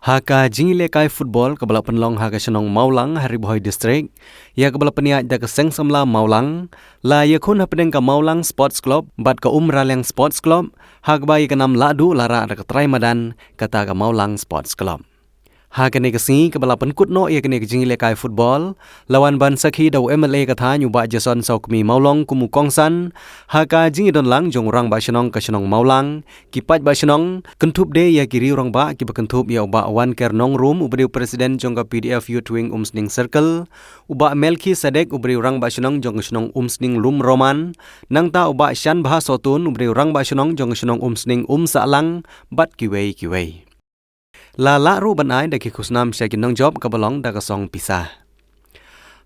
Haka jingile kai football kebala penlong haka senong Maulang hari bohoi district ya kebala peniak da keseng samla Maulang la ya kun hapedeng ka Maulang Sports Club bat ka Umraleng Sports Club hak bai ka nam ladu lara ada ketrai madan kata ka Maulang Sports Club. Haka ne kesi kebala penkut no ya kene jingile kai football lawan ban sakhi dau MLA katha nyuba Jason Saukmi Maulong kumu kongsan haka jingi don lang jong orang ba senong ka senong Maulang kipat ba senong kentup de ya kiri orang ba ki kentup ya uba wan ker nong room ubri presiden jong ka PDF Youth Wing Umsning Circle uba Melki Sadek ubri orang ba senong jong senong Umsning Room Roman nang ta uba Shan Bah Sotun ubri orang ba senong jong senong Umsning Salang bat kiwei La ru banai da ki khusnam sya ki nong job ka balong da ka song pisah.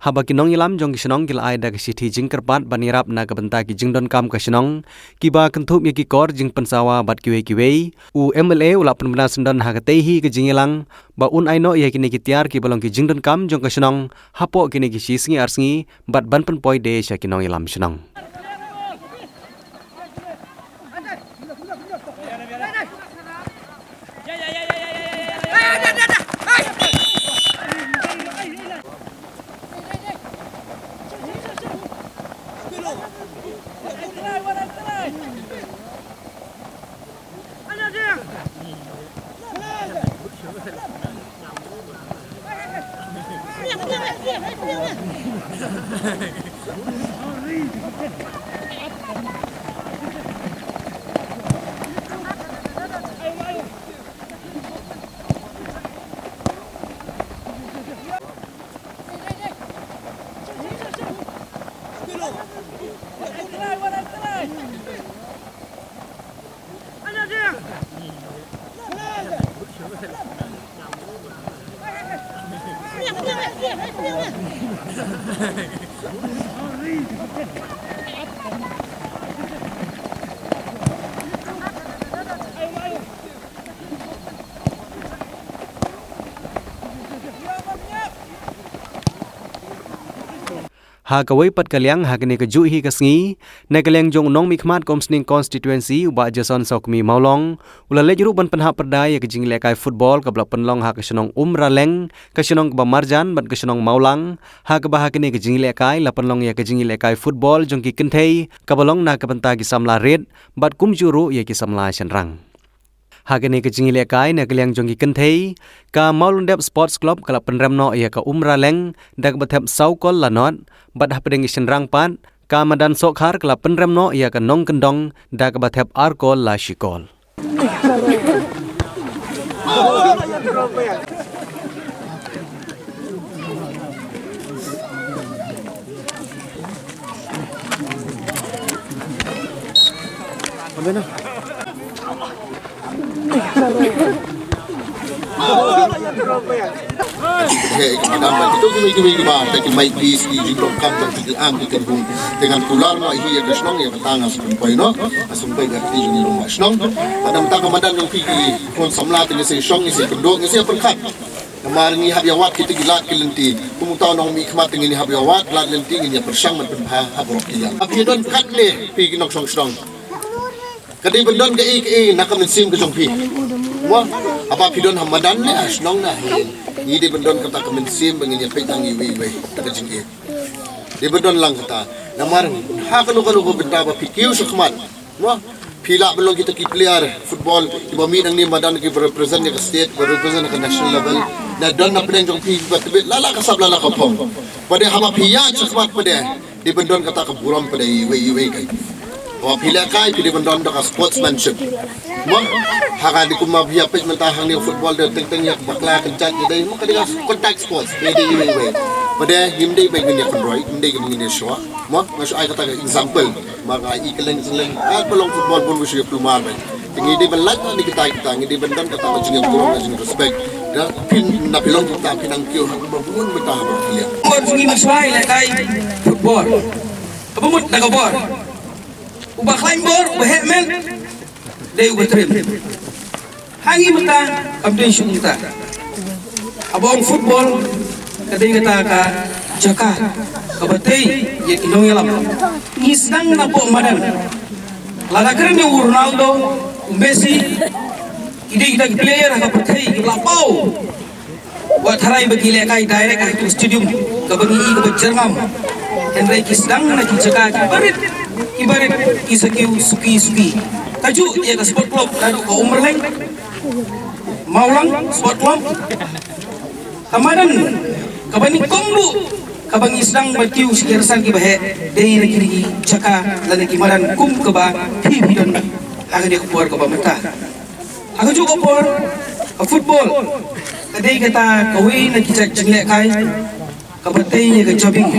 Haba ki nong ilam jong ki senong ki lai da ka sithi jing kerpat banirap na ka benta ki jing don kam ka senong ki ba kentup ya ki kor jing pensawa bat kiwei u MLA ula penbena sendan ha ka tehi ka jing ilang ba un aino ya ki ne ki tiar ki balong ki jing don kam jong ka senong hapo ki ne ki singi arsingi bat ban pen poi de sya ki nong ilam senong. Ha kawai pat kalyang ha kene keju hi kasngi na kalyang jong nong mikmat komsning constituency uba Jason Saukmi Maulong ula lejru ban penha perda ya kejing lekai football kabla penlong ha kesenong Umraleng kesenong ba Marjan ban kesenong Maulang ha ka ba ha kene kejing lekai la penlong ya kejing lekai football jong ki kenthei kabalong na ka benta ki samla red bat kumjuru ya ki samla senrang. Hagane ke jingi lekai na kaliang jongi kenthei ka Maulundep Sports Club kala penremno ya ka Umraleng dak bathep saukol lanot bat hapedeng senrang pat ka madan sokhar kala penremno ya ka nong kendong dak bathep arkol la shikol. Itu gini ba tapi mai bis di jilong kam dan di ang di kembung dengan tular no iya kesnong ya petang asum pai no asum pai dak di ni rumah snong padam ta komandan yang pigi kon samla ti se shong ni se pendok ni se perkat kemarin ni hab yawat kita gilat kilenti kumutaw nong mi khmat ngini hab yawat lat lenti ngini persang man penha habrok iya abi don kat le pigi nok song snong kadi bendon ke i nakam sim ke song pi wah apa pidon hamadan le asnong na ni di bendon kata kemensim bangin ya petang iwi kata jingki di bendon lang kata namar ha kalu ko benta ba pikiu sukmat wah pila belum kita ki player football di bami nang ni madan ki represent ke state represent ke national level na don na pedeng jong pi batbet lala kasab lala kapong pada hama piya sukmat pada di bendon kata ke buram pada iwi kai wah pila kai di bendon ka sportsmanship wah haka di kumabia page mentahang ni football de teng yak bakla kencat de mo kadi contact sports de iwe pada himde bagin ya kondroi himde gini show mo ngaso ay kata example maka ikeleng seleng pelong football pun wis plumar ba tingi de balat ni kita ngi de bendan kata jing kurang jing respect da pin na pilong kita pinang kyo babun betah berkilia kon sungi maswai lekai football abumut nagobor ubah climb board ubah helmet de ubah trim hangi mata abdin syumuta abong football kadai kata ka jaka kabatay ya inong yalam isnang na po madan lada keren ni Ronaldo Messi kita player ka pathai ki lapau wa tharai bagi lekai direct ke stadium ka bagi ka berjerngam Henry kisdang na ki jaga ibarat kisakiu suki kaju ya ka sport club lalu ka Umrleng Maulang sport club kamadan kabani kombu kabang isdang bertiu sikirsan ki bahe dei na kiri jaka lana ki maran kum ka ba phi bidon aga dia kuar ka ba mata aga juga por ka football kadai kata kawin na kita jenglek kai kabatay ya ka jobbing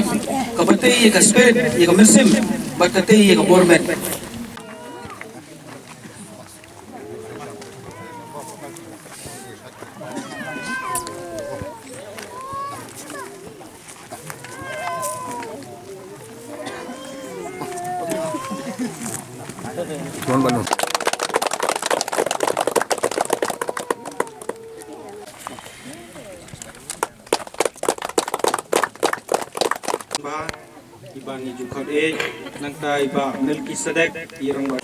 kabatay ya ka spirit ya ka mersim batatay ya ka format Tuan Bandung. Iban ni jukhat e nang tai ba Melkisedek irang ba